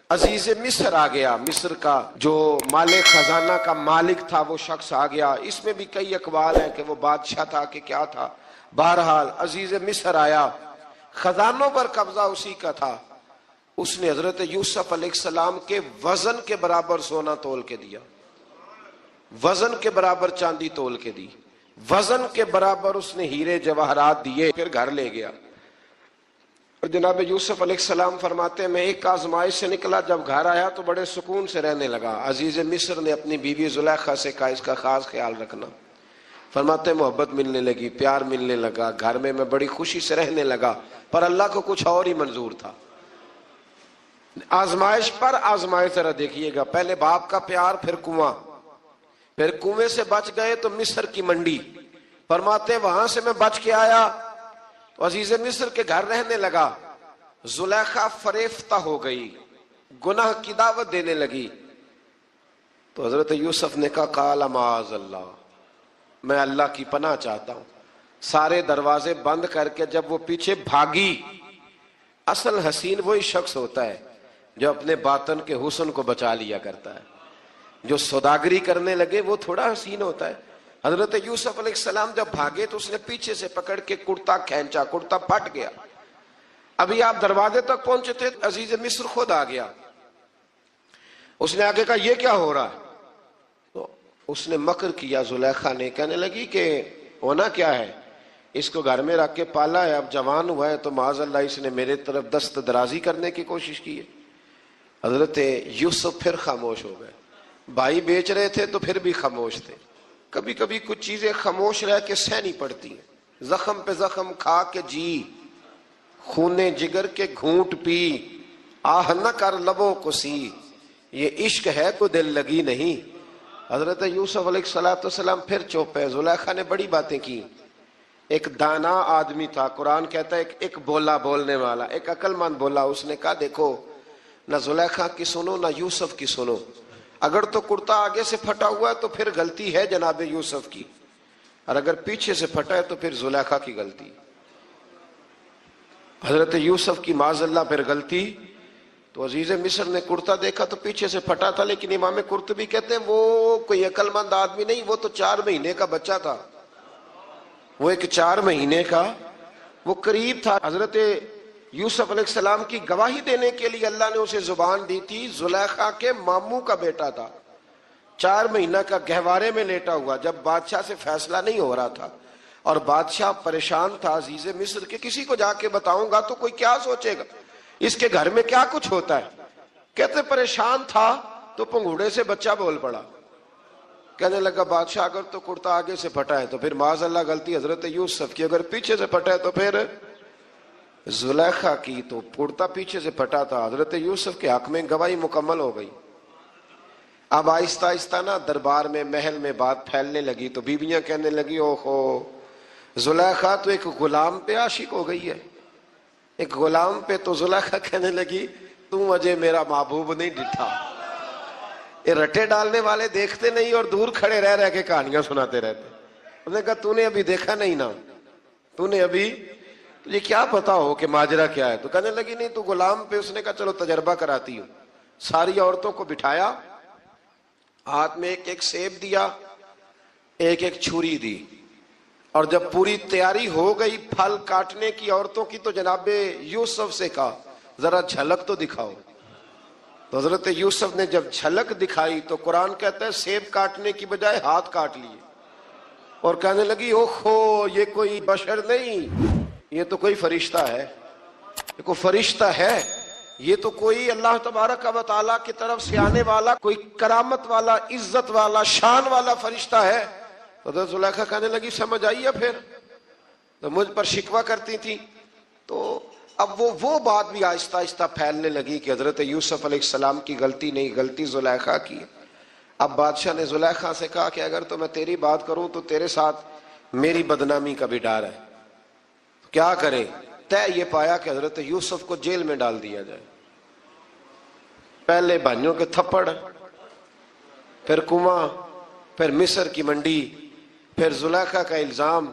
عزیز مصر آ گیا، مصر کا جو مالک خزانہ کا مالک تھا وہ شخص آ گیا. اس میں بھی کئی اقوال ہیں کہ وہ بادشاہ تھا کہ کیا تھا. بہرحال عزیز مصر آیا، خزانوں پر قبضہ اسی کا تھا. اس نے حضرت یوسف علیہ السلام کے وزن کے برابر سونا تول کے دیا، وزن کے برابر چاندی تول کے دی، وزن کے برابر اس نے ہیرے جواہرات دیے، پھر گھر لے گیا. اور جناب یوسف علیہ السلام فرماتے ہیں میں ایک آزمائش سے نکلا، جب گھر آیا تو بڑے سکون سے رہنے لگا. عزیز مصر نے اپنی بیوی زلیخا سے کہا اس کا خاص خیال رکھنا. فرماتے ہیں محبت ملنے لگی، پیار ملنے لگا، گھر میں بڑی خوشی سے رہنے لگا. پر اللہ کو کچھ اور ہی منظور تھا. آزمائش پر آزمائش ذرا دیکھیے گا، پہلے باپ کا پیار، پھر کنواں، پھر کنویں سے بچ گئے تو مصر کی منڈی. فرماتے ہیں وہاں سے میں بچ کے آیا تو عزیز مصر کے گھر رہنے لگا. زلیخا فریفتہ ہو گئی، گناہ کی دعوت دینے لگی. تو حضرت یوسف نے کہا قال معاذ اللہ، میں اللہ کی پناہ چاہتا ہوں. سارے دروازے بند کر کے جب وہ پیچھے بھاگی، اصل حسین وہی شخص ہوتا ہے جو اپنے باطن کے حسن کو بچا لیا کرتا ہے. جو سوداگری کرنے لگے وہ تھوڑا حسین ہوتا ہے. حضرت یوسف علیہ السلام جب بھاگے تو اس نے پیچھے سے پکڑ کے کرتا کھینچا، کرتا پھٹ گیا. ابھی آپ دروازے تک پہنچے تھے، عزیز مصر خود آ گیا. اس نے آگے کہا یہ کیا ہو رہا ہے؟ تو اس نے مکر کیا. زلیخا نے کہنے لگی کہ ہونا کیا ہے، اس کو گھر میں رکھ کے پالا ہے، اب جوان ہوا ہے تو معاذ اللہ اس نے میرے طرف دست درازی کرنے کی کوشش کی ہے. حضرت یوسف پھر خاموش ہو گئے. بھائی بیچ رہے تھے تو پھر بھی خاموش تھے. کبھی کبھی کچھ چیزیں خاموش رہ کے سہنی پڑتی ہیں. زخم پہ زخم کھا کے جی، خونے جگر کے گھونٹ پی، آہ نہ کر لبوں کو سی، یہ عشق ہے تو دل لگی نہیں. حضرت یوسف علیہ السلام پھر چپ ہے. زلیخا نے بڑی باتیں کی. ایک دانا آدمی تھا، قرآن کہتا ہے ایک بولا بولنے والا، ایک عقل مند بولا. اس نے کہا دیکھو نہ زلیخا کی سنو نہ یوسف کی سنو. اگر تو کرتا آگے سے پھٹا ہوا ہے تو پھر غلطی ہے جناب یوسف کی، اور اگر پیچھے سے پھٹا ہے تو پھر زلیخا کی غلطی. حضرت یوسف کی معاذ اللہ پھر غلطی. تو عزیز مصر نے کرتا دیکھا تو پیچھے سے پھٹا تھا، لیکن امام قرطبی کہتے ہیں وہ کوئی عقل مند آدمی نہیں، وہ تو 4 مہینے کا بچہ تھا. وہ ایک 4 مہینے کا وہ قریب تھا. حضرت یوسف علیہ السلام کی گواہی دینے کے لیے اللہ نے اسے زبان دی تھی. زلیخا کے ماموں کا بیٹا تھا، 4 مہینہ کا گہوارے میں لیٹا ہوا. جب بادشاہ سے فیصلہ نہیں ہو رہا تھا اور بادشاہ پریشان تھا عزیز مصر کے کسی کو جا کے بتاؤں گا تو کوئی کیا سوچے گا، اس کے گھر میں کیا کچھ ہوتا ہے. کہتے پریشان تھا تو پنگوڑے سے بچہ بول پڑا. کہنے لگا بادشاہ اگر تو کرتا آگے سے پھٹا ہے تو پھر معاذ اللہ غلطی حضرت یوسف کی، اگر پیچھے سے پھٹا ہے تو پھر زلیخا کی. تو کرتا پیچھے سے پھٹا تھا. حضرت یوسف کے حق میں گواہی مکمل ہو گئی. اب آہستہ آہستہ نا دربار میں محل میں بات پھیلنے لگی. تو بیویاں کہنے لگی اوہو زلیخا تو ایک غلام پہ عاشق ہو گئی ہے، ایک غلام پہ. تو زلیخا کہنے لگی تم اجے میرا محبوب نہیں ڈٹھا. یہ رٹے ڈالنے والے دیکھتے نہیں اور دور کھڑے رہ رہ کے کہانیاں سناتے رہتے. اس نے کہا تو نے ابھی دیکھا نہیں نا، تو نے ابھی تجھے کیا پتا ہو کہ ماجرا کیا ہے. تو کہنے لگی نہیں تو غلام پہ. اس نے کہا چلو تجربہ کراتی ہوں. ساری عورتوں کو بٹھایا، ہاتھ میں ایک ایک سیب دیا، ایک ایک چھری دی، اور جب پوری تیاری ہو گئی پھل کاٹنے کی عورتوں کی تو جناب یوسف سے کہا ذرا جھلک تو دکھاؤ. تو حضرت یوسف نے جب جھلک دکھائی تو قرآن کہتا ہے سیب کاٹنے کی بجائے ہاتھ کاٹ لیے، اور کہنے لگی اوہو یہ کوئی بشر نہیں، یہ تو کوئی فرشتہ ہے، یہ کوئی فرشتہ ہے، یہ تو کوئی اللہ تبارک و تعالیٰ کی طرف سے آنے والا کوئی کرامت والا عزت والا شان والا فرشتہ ہے. حضرت زلیخا کہنے لگی سمجھ آئی ہے پھر تو مجھ پر شکوہ کرتی تھی. تو اب وہ بات بھی آہستہ آہستہ پھیلنے لگی کہ حضرت یوسف علیہ السلام کی غلطی نہیں، غلطی زلیخا کی. اب بادشاہ نے زلیخا سے کہا کہ اگر تو میں تیری بات کروں تو تیرے ساتھ میری بدنامی کا بھی ڈر ہے، کیا کرے. طے یہ پایا کہ حضرت یوسف کو جیل میں ڈال دیا جائے. پہلے بھائیوں کے تھپڑ، پھر کنواں، پھر مصر کی منڈی، پھر زلیخا کا الزام،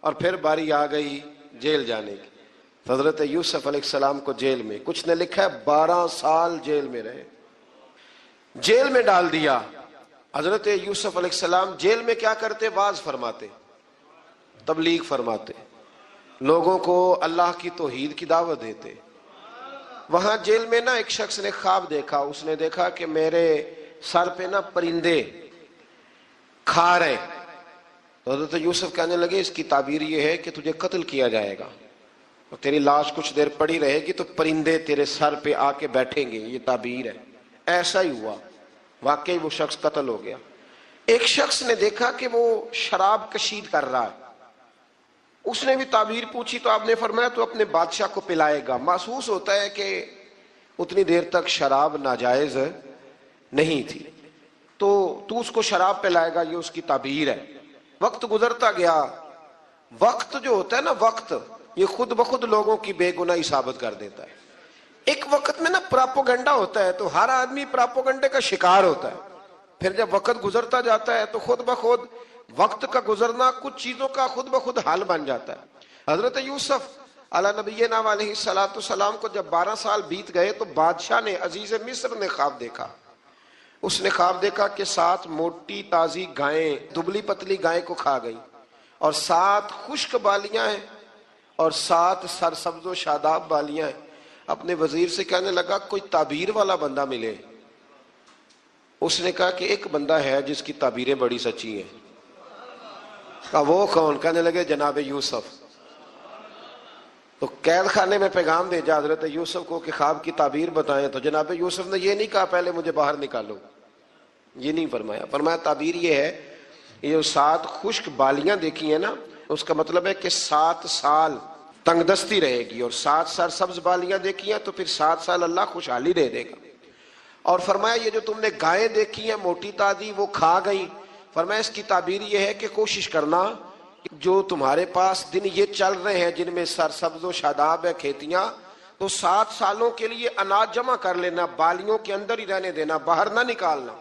اور پھر باری آ گئی جیل جانے کی. حضرت یوسف علیہ السلام کو جیل میں، کچھ نے لکھا ہے 12 سال جیل میں رہے، جیل میں ڈال دیا۔ حضرت یوسف علیہ السلام جیل میں کیا کرتے؟ واعظ فرماتے، تبلیغ فرماتے، لوگوں کو اللہ کی توحید کی دعوت دیتے۔ وہاں جیل میں نا ایک شخص نے خواب دیکھا، اس نے دیکھا کہ میرے سر پہ نا پرندے کھا رہے۔ تو حضرت یوسف کہنے لگے اس کی تعبیر یہ ہے کہ تجھے قتل کیا جائے گا اور تیری لاش کچھ دیر پڑی رہے گی تو پرندے تیرے سر پہ آ کے بیٹھیں گے، یہ تعبیر ہے۔ ایسا ہی ہوا، واقعی وہ شخص قتل ہو گیا۔ ایک شخص نے دیکھا کہ وہ شراب کشید کر رہا ہے، اس نے بھی تعبیر پوچھی تو آپ نے فرمایا تو اپنے بادشاہ کو پلائے گا۔ محسوس ہوتا ہے کہ اتنی دیر تک شراب ناجائز نہیں تھی، تو اس کو شراب پلائے گا، یہ اس کی تعبیر ہے۔ وقت گزرتا گیا، وقت جو ہوتا ہے نا، وقت یہ خود بخود لوگوں کی بے گناہی ثابت کر دیتا ہے۔ ایک وقت میں نا پراپوگنڈا ہوتا ہے تو ہر آدمی پراپوگنڈے کا شکار ہوتا ہے، پھر جب وقت گزرتا جاتا ہے تو خود بخود وقت کا گزرنا کچھ چیزوں کا خود بخود حال بن جاتا ہے۔ حضرت یوسف علی نبینا علیہ السلام کو جب 12 سال بیت گئے تو بادشاہ نے، عزیز مصر نے خواب دیکھا۔ اس نے خواب دیکھا کہ 7 موٹی تازی گائیں دبلی پتلی گائیں کو کھا گئی اور 7 خشک بالیاں ہیں اور 7 سرسبز و شاداب بالیاں ہیں۔ اپنے وزیر سے کہنے لگا کوئی تعبیر والا بندہ ملے۔ اس نے کہا کہ ایک بندہ ہے جس کی تعبیریں بڑی سچی ہیں۔ کہا وہ کون؟ کہنے لگے جناب یوسف۔ تو قید خانے میں پیغام بھیجا حضرت یوسف کو کہ خواب کی تعبیر بتائیں، تو جناب یوسف نے یہ نہیں کہا پہلے مجھے باہر نکالو، یہ نہیں فرمایا۔ فرمایا تعبیر یہ ہے، یہ جو 7 خشک بالیاں دیکھی ہیں نا، اس کا مطلب ہے کہ 7 سال تنگ دستی رہے گی، اور 7 سرسبز بالیاں دیکھی ہیں تو پھر 7 سال اللہ خوشحالی دے دے گا۔ اور فرمایا یہ جو تم نے گائیں دیکھی ہیں موٹی تازی وہ کھا گئیں، فرمایا اس کی تعبیر یہ ہے کہ کوشش کرنا جو تمہارے پاس دن یہ چل رہے ہیں جن میں سرسبز و شاداب ہے کھیتیاں، تو 7 سالوں کے لیے اناج جمع کر لینا، بالیوں کے اندر ہی رہنے دینا، باہر نہ نکالنا،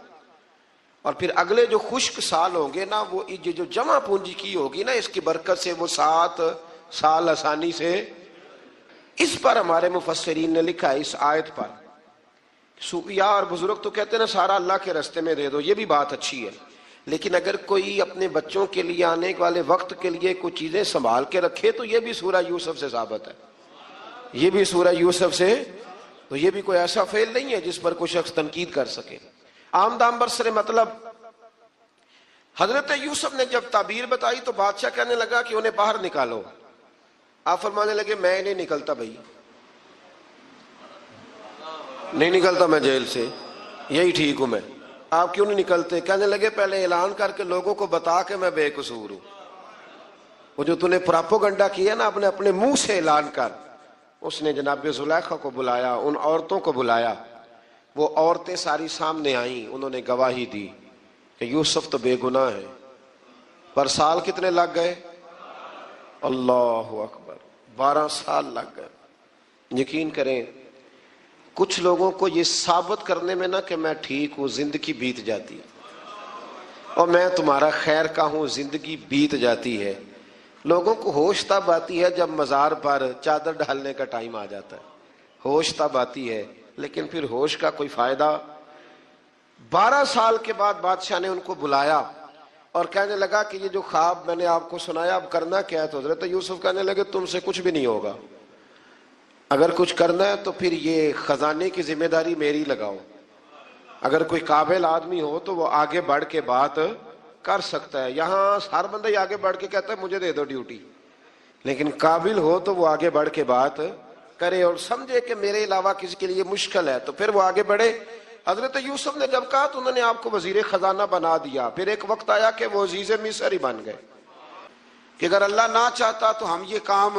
اور پھر اگلے جو خشک سال ہوں گے نا، وہ یہ جو جمع پونجی کی ہوگی نا اس کی برکت سے وہ 7 سال آسانی سے۔ اس پر ہمارے مفسرین نے لکھا ہے، اس آیت پر صوفیاء اور بزرگ تو کہتے ہیں نا سارا اللہ کے راستے میں دے دو، یہ بھی بات اچھی ہے، لیکن اگر کوئی اپنے بچوں کے لیے آنے والے وقت کے لیے کوئی چیزیں سنبھال کے رکھے تو یہ بھی سورہ یوسف سے ثابت ہے، یہ بھی سورہ یوسف سے، تو یہ بھی کوئی ایسا فعل نہیں ہے جس پر کوئی شخص تنقید کر سکے۔ عام دام برسر مطلب حضرت یوسف نے جب تعبیر بتائی تو بادشاہ کہنے لگا کہ انہیں باہر نکالو۔ آپ فرمانے لگے میں نہیں نکلتا بھائی، نہیں نکلتا میں جیل سے، یہی ٹھیک ہوں میں۔ آپ کیوں نہیں نکلتے؟ کہنے لگے پہلے اعلان کر کے لوگوں کو بتا کہ میں بے قصور ہوں۔ وہ جو تو نے پراپوگنڈا کیا نا اپنے منہ سے اعلان کر۔ اس نے جناب زلیخا کو بلایا، ان عورتوں کو بلایا، وہ عورتیں ساری سامنے آئیں، انہوں نے گواہی دی کہ یوسف تو بے گناہ ہے۔ پر سال کتنے لگ گئے؟ اللہ اکبر، 12 سال لگ گئے۔ یقین کریں کچھ لوگوں کو یہ ثابت کرنے میں نا کہ میں ٹھیک ہوں زندگی بیت جاتی ہے، اور میں تمہارا خیر کا ہوں زندگی بیت جاتی ہے۔ لوگوں کو ہوش تب آتی ہے جب مزار پر چادر ڈالنے کا ٹائم آ جاتا ہے، ہوش تب آتی ہے، لیکن پھر ہوش کا کوئی فائدہ۔ 12 سال کے بعد بادشاہ نے ان کو بلایا اور کہنے لگا کہ یہ جو خواب میں نے آپ کو سنایا اب کرنا کیا ہے؟ تو حضرت یوسف کہنے لگے تم سے کچھ بھی نہیں ہوگا، اگر کچھ کرنا ہے تو پھر یہ خزانے کی ذمہ داری میری لگاؤ، اگر کوئی قابل آدمی ہو تو وہ آگے بڑھ کے بات کر سکتا ہے۔ یہاں ہر بندہ ہی آگے بڑھ کے کہتا ہے مجھے دے دو ڈیوٹی، لیکن قابل ہو تو وہ آگے بڑھ کے بات کرے اور سمجھے کہ میرے علاوہ کسی کے لیے مشکل ہے تو پھر وہ آگے بڑھے۔ حضرت یوسف نے جب کہا تو انہوں نے آپ کو وزیر خزانہ بنا دیا۔ پھر ایک وقت آیا کہ وہ عزیز مصر ہی بن گئے کہ اگر اللہ نہ چاہتا تو ہم یہ کام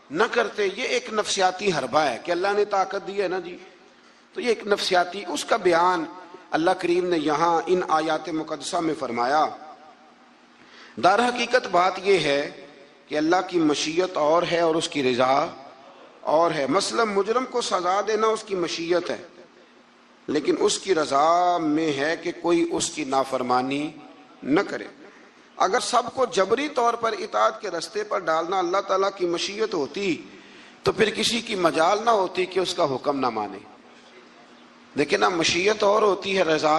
نہ کرتے۔ یہ ایک نفسیاتی حربہ ہے کہ اللہ نے طاقت دی ہے نا جی، تو یہ ایک نفسیاتی، اس کا بیان اللہ کریم نے یہاں ان آیات مقدسہ میں فرمایا۔ در حقیقت بات یہ ہے کہ اللہ کی مشیت اور ہے اور اس کی رضا اور ہے۔ مثلا مجرم کو سزا دینا اس کی مشیت ہے، لیکن اس کی رضا میں ہے کہ کوئی اس کی نافرمانی نہ کرے۔ اگر سب کو جبری طور پر اطاعت کے رستے پر ڈالنا اللہ تعالیٰ کی مشیت ہوتی تو پھر کسی کی مجال نہ ہوتی کہ اس کا حکم نہ مانے. دیکھیں نا، مشیت اور ہوتی ہے، رضا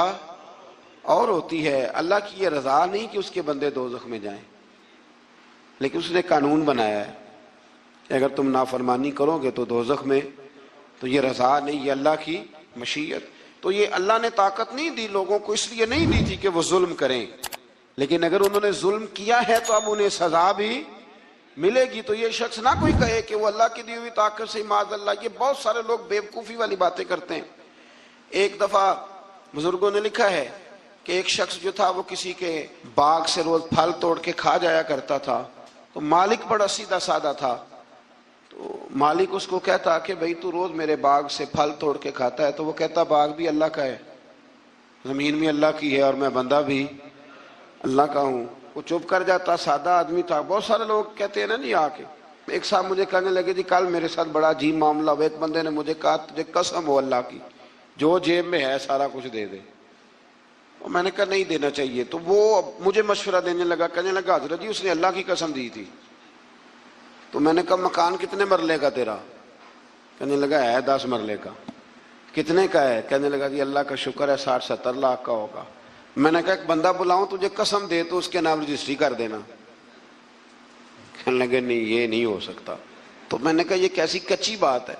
اور ہوتی ہے. اللہ کی یہ رضا نہیں کہ اس کے بندے دوزخ میں جائیں، لیکن اس نے قانون بنایا ہے کہ اگر تم نافرمانی کرو گے تو دوزخ میں. تو یہ رضا نہیں، یہ اللہ کی مشیت. تو یہ اللہ نے طاقت نہیں دی لوگوں کو، اس لیے نہیں دی تھی کہ وہ ظلم کریں، لیکن اگر انہوں نے ظلم کیا ہے تو اب انہیں سزا بھی ملے گی. تو یہ شخص نہ کوئی کہے کہ وہ اللہ کی دی ہوئی طاقت سے معاذ اللہ. یہ بہت سارے لوگ بیوقوفی والی باتیں کرتے ہیں. ایک دفعہ بزرگوں نے لکھا ہے کہ ایک شخص جو تھا وہ کسی کے باغ سے روز پھل توڑ کے کھا جایا کرتا تھا. تو مالک بڑا سیدھا سادہ تھا. تو مالک اس کو کہتا کہ بھئی تو روز میرے باغ سے پھل توڑ کے کھاتا ہے. تو وہ کہتا باغ بھی اللہ کا ہے، زمین بھی اللہ کی ہے، اور میں بندہ بھی اللہ کا ہوں. وہ چپ کر جاتا، سادہ آدمی تھا. بہت سارے لوگ کہتے ہیں نا نہیں آ کے. ایک صاحب مجھے کہنے لگے جی کل میرے ساتھ بڑا عجیب معاملہ ہوا. ایک بندے نے مجھے کہا تجھے قسم ہو اللہ کی جو جیب میں ہے سارا کچھ دے دے. اور میں نے کہا نہیں دینا چاہیے. تو وہ مجھے مشورہ دینے لگا، کہنے لگا حضرت جی اس نے اللہ کی قسم دی تھی. تو میں نے کہا مکان کتنے مرلے کا تیرا؟ کہنے لگا ہے 10 مرلے کا. کتنے کا ہے؟ کہنے لگا جی اللہ کا شکر ہے 60-70 لاکھ کا ہوگا. میں نے کہا ایک بندہ بلاؤں تجھے قسم دے تو اس کے نام رجسٹری کر دینا. کہنے لگے نہیں یہ نہیں ہو سکتا. تو میں نے کہا یہ کیسی کچی بات ہے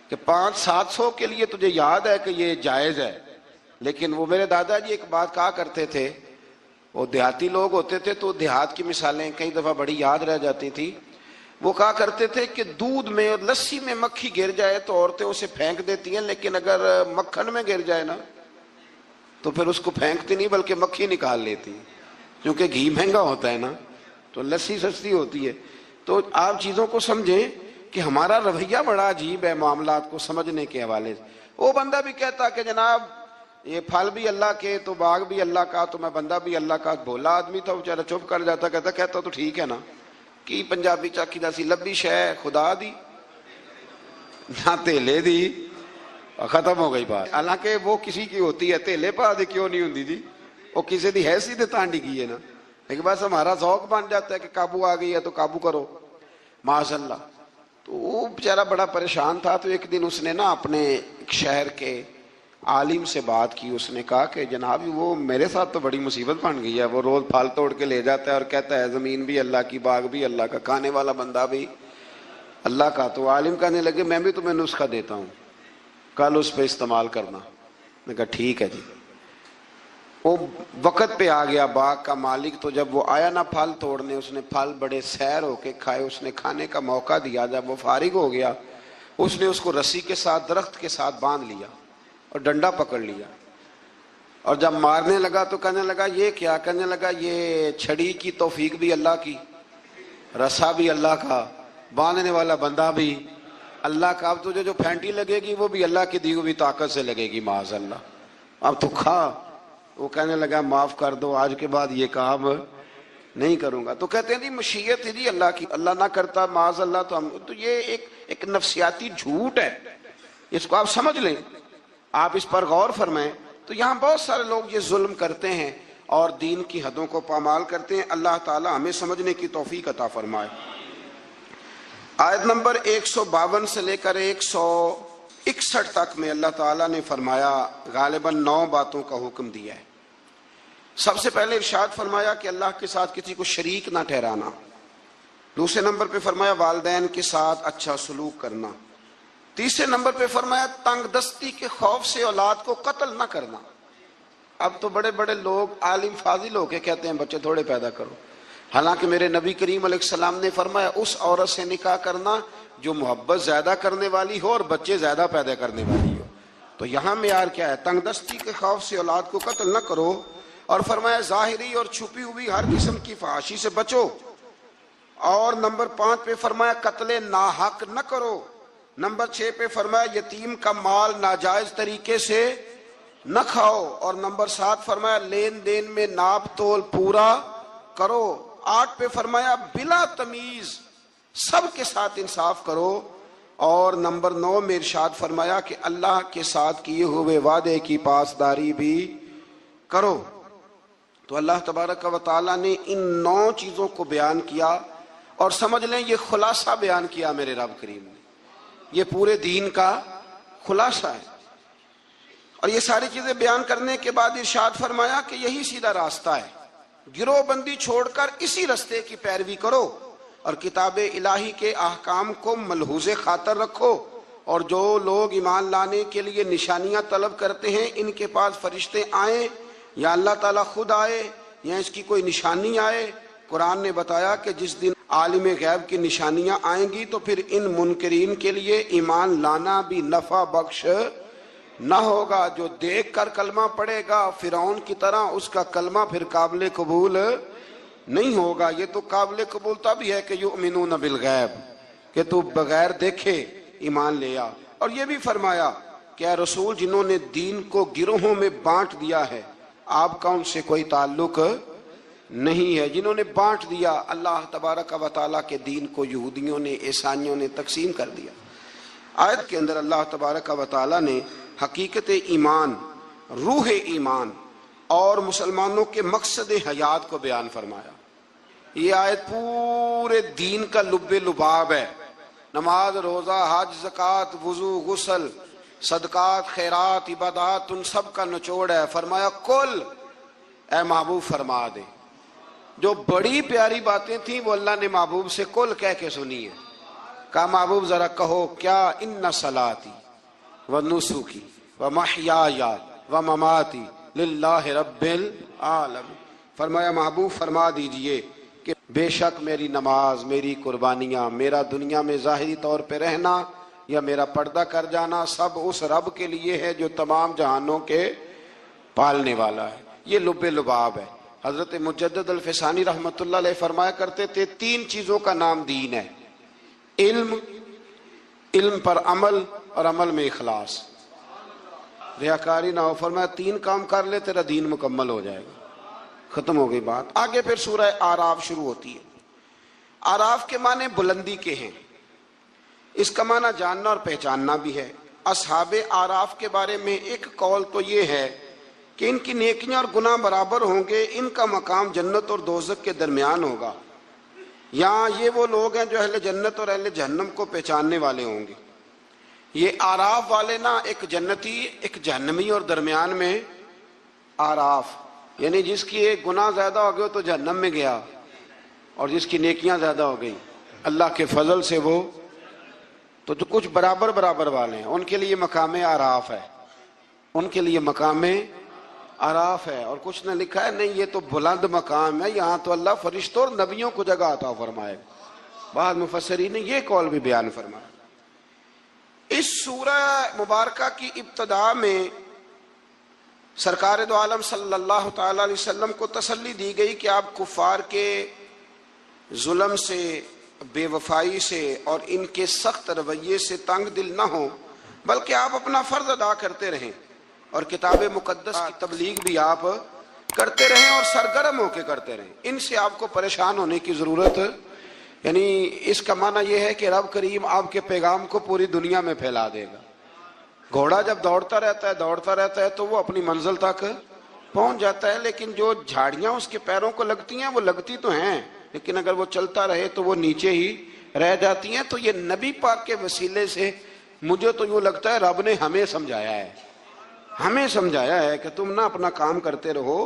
کہ 500-700 کے لیے تجھے یاد ہے کہ یہ جائز ہے. لیکن وہ میرے دادا جی ایک بات کہا کرتے تھے، وہ دیہاتی لوگ ہوتے تھے تو دیہات کی مثالیں کئی دفعہ بڑی یاد رہ جاتی تھی. وہ کہا کرتے تھے کہ دودھ میں اور لسی میں مکھی گر جائے تو عورتیں اسے پھینک دیتی ہیں، لیکن اگر مکھن میں گر جائے نا تو پھر اس کو پھینکتی نہیں بلکہ مکھی نکال لیتی، کیونکہ گھی مہنگا ہوتا ہے نا تو لسی سستی ہوتی ہے. تو آپ چیزوں کو سمجھیں کہ ہمارا رویہ بڑا عجیب ہے معاملات کو سمجھنے کے حوالے سے. وہ بندہ بھی کہتا کہ جناب یہ پھل بھی اللہ کے تو باغ بھی اللہ کا تو میں بندہ بھی اللہ کا. بھولا آدمی تھا بیچارہ چپ کر جاتا، کہتا تو ٹھیک ہے نا کی پنجابی چاکی دا سی لبی شے خدا دی نہ تیلے دی، ختم ہو گئی بات. حالانکہ وہ کسی کی ہوتی ہے، تیلے پا دی کیوں نہیں ہوتی جی، وہ کسی دی حیثیت تانڈی کی ہے نا. لیکن بس ہمارا ذوق بن جاتا ہے کہ قابو آ گئی ہے تو قابو کرو معاذ اللہ. تو وہ بیچارہ بڑا پریشان تھا. تو ایک دن اس نے نا اپنے ایک شہر کے عالم سے بات کی. اس نے کہا کہ جناب وہ میرے ساتھ تو بڑی مصیبت بن گئی ہے. وہ روز پھل توڑ کے لے جاتا ہے اور کہتا ہے زمین بھی اللہ کی، باغ بھی اللہ کا، کھانے والا بندہ بھی اللہ کا. تو عالم کہنے لگے میں بھی تمہیں نسخہ دیتا ہوں، کل اس پہ استعمال کرنا. میں کہا ٹھیک ہے جی. وہ وقت پہ آ گیا باغ کا مالک. تو جب وہ آیا نا پھل توڑنے، اس نے پھل بڑے سیر ہو کے کھائے. اس نے کھانے کا موقع دیا. جب وہ فارغ ہو گیا اس نے اس کو رسی کے ساتھ درخت کے ساتھ باندھ لیا اور ڈنڈا پکڑ لیا. اور جب مارنے لگا تو کہنے لگا یہ کیا؟ کہنے لگا یہ چھڑی کی توفیق بھی اللہ کی، رسا بھی اللہ کا، باندھنے والا بندہ بھی اللہ کا. اب تجھے جو پھینٹی لگے گی وہ بھی اللہ کی دی ہوئی طاقت سے لگے گی معاذ اللہ. اب تو کھا. وہ کہنے لگا معاف کر دو، آج کے بعد یہ کام نہیں کروں گا. تو کہتے ہیں جی مشیت ہے جی اللہ کی، اللہ نہ کرتا معاذ اللہ تو ہم. تو یہ ایک نفسیاتی جھوٹ ہے، اس کو آپ سمجھ لیں، آپ اس پر غور فرمائیں. تو یہاں بہت سارے لوگ یہ ظلم کرتے ہیں اور دین کی حدوں کو پامال کرتے ہیں. اللہ تعالی ہمیں سمجھنے کی توفیق عطا فرمائے. آیت نمبر 152 سے لے کر 161 تک میں اللہ تعالیٰ نے فرمایا غالباً 9 باتوں کا حکم دیا ہے. سب سے پہلے ارشاد فرمایا کہ اللہ کے ساتھ کسی کو شریک نہ ٹھہرانا. دوسرے نمبر پہ فرمایا والدین کے ساتھ اچھا سلوک کرنا. تیسرے نمبر پہ فرمایا تنگ دستی کے خوف سے اولاد کو قتل نہ کرنا. اب تو بڑے بڑے لوگ عالم فاضل ہو کے کہتے ہیں بچے تھوڑے پیدا کرو، حالانکہ میرے نبی کریم علیہ السلام نے فرمایا اس عورت سے نکاح کرنا جو محبت زیادہ کرنے والی ہو اور بچے زیادہ پیدا کرنے والی ہو. تو یہاں معیار کیا ہے؟ تنگ دستی کے خوف سے اولاد کو قتل نہ کرو. اور فرمایا ظاہری اور چھپی ہوئی ہر قسم کی فحاشی سے بچو. اور نمبر 5 پہ فرمایا قتل ناحق نہ کرو. نمبر 6 پہ فرمایا یتیم کا مال ناجائز طریقے سے نہ کھاؤ. اور نمبر 7 فرمایا لین دین میں ناپ تول پورا کرو. 8 پہ فرمایا بلا تمیز سب کے ساتھ انصاف کرو. اور نمبر 9 میں ارشاد فرمایا کہ اللہ کے ساتھ کیے ہوئے وعدے کی پاسداری بھی کرو. تو اللہ تبارک و تعالیٰ نے ان 9 چیزوں کو بیان کیا اور سمجھ لیں یہ خلاصہ بیان کیا میرے رب کریم نے. یہ پورے دین کا خلاصہ ہے. اور یہ ساری چیزیں بیان کرنے کے بعد ارشاد فرمایا کہ یہی سیدھا راستہ ہے, گروہ بندی چھوڑ کر اسی راستے کی پیروی کرو اور کتاب الہی کے احکام کو ملحوظ خاطر رکھو. اور جو لوگ ایمان لانے کے لیے نشانیاں طلب کرتے ہیں, ان کے پاس فرشتے آئیں یا اللہ تعالیٰ خود آئے یا اس کی کوئی نشانی آئے. قرآن نے بتایا کہ جس دن عالم غیب کی نشانیاں آئیں گی تو پھر ان منکرین کے لیے ایمان لانا بھی نفع بخش نہ ہوگا. جو دیکھ کر کلمہ پڑھے گا فرعون کی طرح, اس کا کلمہ پھر قابل قبول نہیں ہوگا. یہ تو قابل قبول تب ہی ہے کہ یؤمنون بالغیب, کہ تو بغیر دیکھے ایمان لے آ. اور یہ بھی فرمایا کہ اے رسول, جنہوں نے دین کو گروہوں میں بانٹ دیا ہے آپ کا ان سے کوئی تعلق نہیں ہے. جنہوں نے بانٹ دیا اللہ تبارک و تعالیٰ کے دین کو, یہودیوں نے عیسائیوں نے تقسیم کر دیا. آیت کے اندر اللہ تبارک و تعالیٰ نے حقیقت ایمان, روح ایمان اور مسلمانوں کے مقصد حیات کو بیان فرمایا. یہ آیت پورے دین کا لب لباب ہے. نماز, روزہ, حج, زکوٰۃ, وضو, غسل, صدقات, خیرات, عبادات, ان سب کا نچوڑ ہے. فرمایا کل اے محبوب فرما دے. جو بڑی پیاری باتیں تھیں وہ اللہ نے محبوب سے کل کہہ کے سنی ہے. کہا محبوب ذرا کہو کیا, ان صلاتی و نسکی و محیای و مماتی للہ رب العالمین. فرمایا محبوب فرما دیجئے کہ بے شک میری نماز, میری قربانیاں, میرا دنیا میں ظاہری طور پہ رہنا یا میرا پردہ کر جانا سب اس رب کے لیے ہے جو تمام جہانوں کے پالنے والا ہے. یہ لب لباب ہے. حضرت مجدد الفسانی رحمۃ اللہ علیہ فرمایا کرتے تھے 3 چیزوں کا نام دین ہے, علم, علم پر عمل اور عمل میں اخلاص. ریاکاری نہ ہو. فرمایا 3 کام کر لے تیرا دین مکمل ہو جائے گا. ختم ہو گئی بات. آگے پھر سورہ آراف شروع ہوتی ہے. آراف کے معنی بلندی کے ہیں. اس کا معنی جاننا اور پہچاننا بھی ہے. اصحاب آراف کے بارے میں ایک قول تو یہ ہے کہ ان کی نیکیاں اور گناہ برابر ہوں گے, ان کا مقام جنت اور دوزخ کے درمیان ہوگا. یہاں یہ وہ لوگ ہیں جو اہل جنت اور اہل جہنم کو پہچاننے والے ہوں گے. یہ آراف والے نا, ایک جنتی ایک جہنمی اور درمیان میں آراف, یعنی جس کی ایک گناہ زیادہ ہو گئے تو جہنم میں گیا اور جس کی نیکیاں زیادہ ہو گئی اللہ کے فضل سے وہ تو جو کچھ برابر برابر والے ہیں ان کے لیے مقام آراف ہے, ان کے لیے مقام آراف ہے. اور کچھ نے لکھا ہے نہیں یہ تو بلند مقام ہے, یہاں تو اللہ فرشتوں اور نبیوں کو جگہ عطا فرمائے. بعض مفسرین نے یہ قول بھی بیان فرمایا. اس سورہ مبارکہ کی ابتدا میں سرکار دو عالم صلی اللہ تعالی علیہ وسلم کو تسلی دی گئی کہ آپ کفار کے ظلم سے, بے وفائی سے اور ان کے سخت رویے سے تنگ دل نہ ہوں, بلکہ آپ اپنا فرض ادا کرتے رہیں اور کتاب مقدس کی تبلیغ بھی آپ کرتے رہیں اور سرگرم ہو کے کرتے رہیں. ان سے آپ کو پریشان ہونے کی ضرورت, یعنی اس کا معنی یہ ہے کہ رب کریم آپ کے پیغام کو پوری دنیا میں پھیلا دے گا. گھوڑا جب دوڑتا رہتا ہے تو وہ اپنی منزل تک پہنچ جاتا ہے, لیکن جو جھاڑیاں اس کے پیروں کو لگتی ہیں وہ لگتی تو ہیں, لیکن اگر وہ چلتا رہے تو وہ نیچے ہی رہ جاتی ہیں. تو یہ نبی پاک کے وسیلے سے مجھے تو یوں لگتا ہے رب نے ہمیں سمجھایا ہے کہ تم نہ اپنا کام کرتے رہو,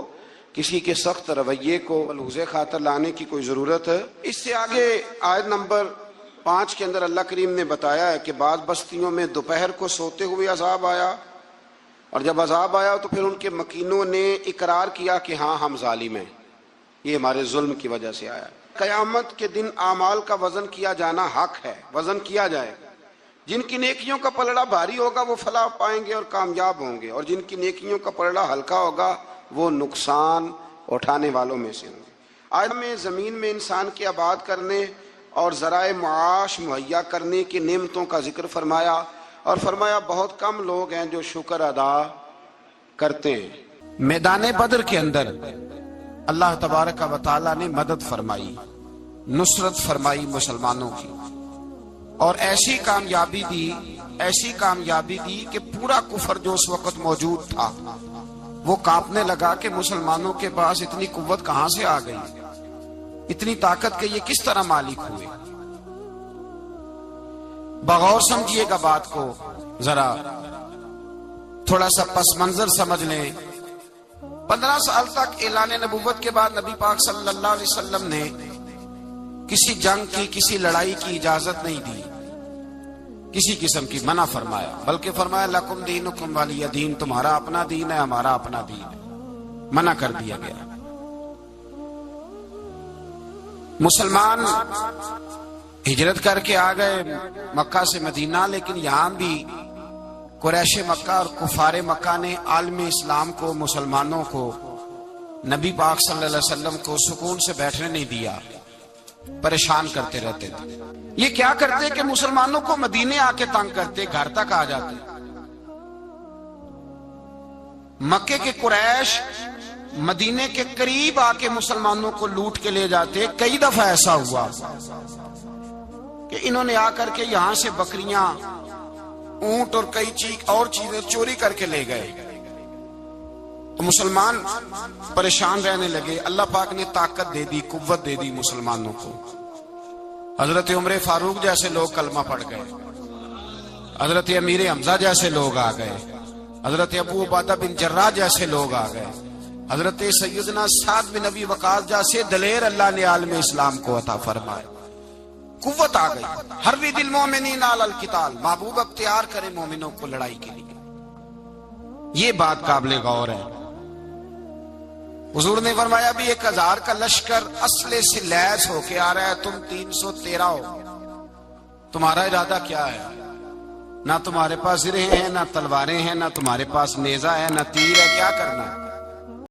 کسی کے سخت رویے کو ملحوظ خاطر لانے کی کوئی ضرورت ہے. اس سے آگے آیت نمبر 5 کے اندر اللہ کریم نے بتایا ہے کہ بعض بستیوں میں دوپہر کو سوتے ہوئے عذاب آیا, اور جب عذاب آیا تو پھر ان کے مکینوں نے اقرار کیا کہ ہاں ہم ظالم ہیں, یہ ہمارے ظلم کی وجہ سے آیا. قیامت کے دن اعمال کا وزن کیا جانا حق ہے, وزن کیا جائے. جن کی نیکیوں کا پلڑا بھاری ہوگا وہ فلاح پائیں گے اور کامیاب ہوں گے, اور جن کی نیکیوں کا پلڑا ہلکا ہوگا وہ نقصان اٹھانے والوں میں سے ہوں گے. آج میں زمین میں انسان کے آباد کرنے اور ذرائع معاش مہیا کرنے کی نعمتوں کا ذکر فرمایا, اور فرمایا بہت کم لوگ ہیں جو شکر ادا کرتے ہیں. میدان بدر کے اندر اللہ تبارک و تعالیٰ نے مدد فرمائی, نصرت فرمائی مسلمانوں کی, اور ایسی کامیابی دی کہ پورا کفر جو اس وقت موجود تھا وہ کانپنے لگا کہ مسلمانوں کے پاس اتنی قوت کہاں سے آ گئی, اتنی طاقت کہ یہ کس طرح مالک ہوئے. بغور سمجھیے گا بات کو، ذرا تھوڑا سا پس منظر سمجھ لیں۔ 15 سال تک اعلان نبوت کے بعد نبی پاک صلی اللہ علیہ وسلم نے کسی جنگ کی، کسی لڑائی کی اجازت نہیں دی، کسی قسم کی منع فرمایا، بلکہ فرمایا لکم دینکم ولی دین، تمہارا اپنا دین ہے، ہمارا اپنا دین ہے، منع کر دیا گیا۔ مسلمان ہجرت کر کے آ گئے مکہ سے مدینہ، لیکن یہاں بھی قریش مکہ اور کفار مکہ نے عالم اسلام کو، مسلمانوں کو، نبی پاک صلی اللہ علیہ وسلم کو سکون سے بیٹھنے نہیں دیا، پریشان کرتے رہتے تھے۔ یہ کیا کرتے کہ مسلمانوں کو مدینے آ کے تنگ کرتے، گھر تک آ جاتے۔ مکے کے قریش مدینے کے قریب آ کے مسلمانوں کو لوٹ کے لے جاتے۔ کئی دفعہ ایسا ہوا کہ انہوں نے آ کر کے یہاں سے بکریاں، اونٹ اور کئی اور چیزیں چوری کر کے لے گئے۔ مسلمان پریشان رہنے لگے۔ اللہ پاک نے طاقت دے دی، قوت دے دی مسلمانوں کو۔ حضرت عمر فاروق جیسے لوگ کلمہ پڑھ گئے، حضرت امیر حمزہ جیسے لوگ آ گئے، حضرت ابو عبیدہ بن جراح جیسے لوگ آ گئے، حضرت سیدنا سعد بن ابی وقاص جیسے دلیر اللہ نے عالم اسلام کو عطا فرمائے۔ قوت آ گئی۔ حرِّض المومنین علی القتال، محبوب اختیار کرے مومنوں کو لڑائی کے لیے۔ یہ بات قابل غور ہے۔ حضور نے فرمایا بھی 1000 کا لشکر اسلحے سے لیس ہو کے آ رہا ہے، تم 313 ہو، تمہارا ارادہ کیا ہے؟ نہ تمہارے پاس زرہیں ہیں، نہ تلواریں ہیں، نہ تمہارے پاس نیزہ ہے، نہ تیر ہے، کیا کرنا ہے؟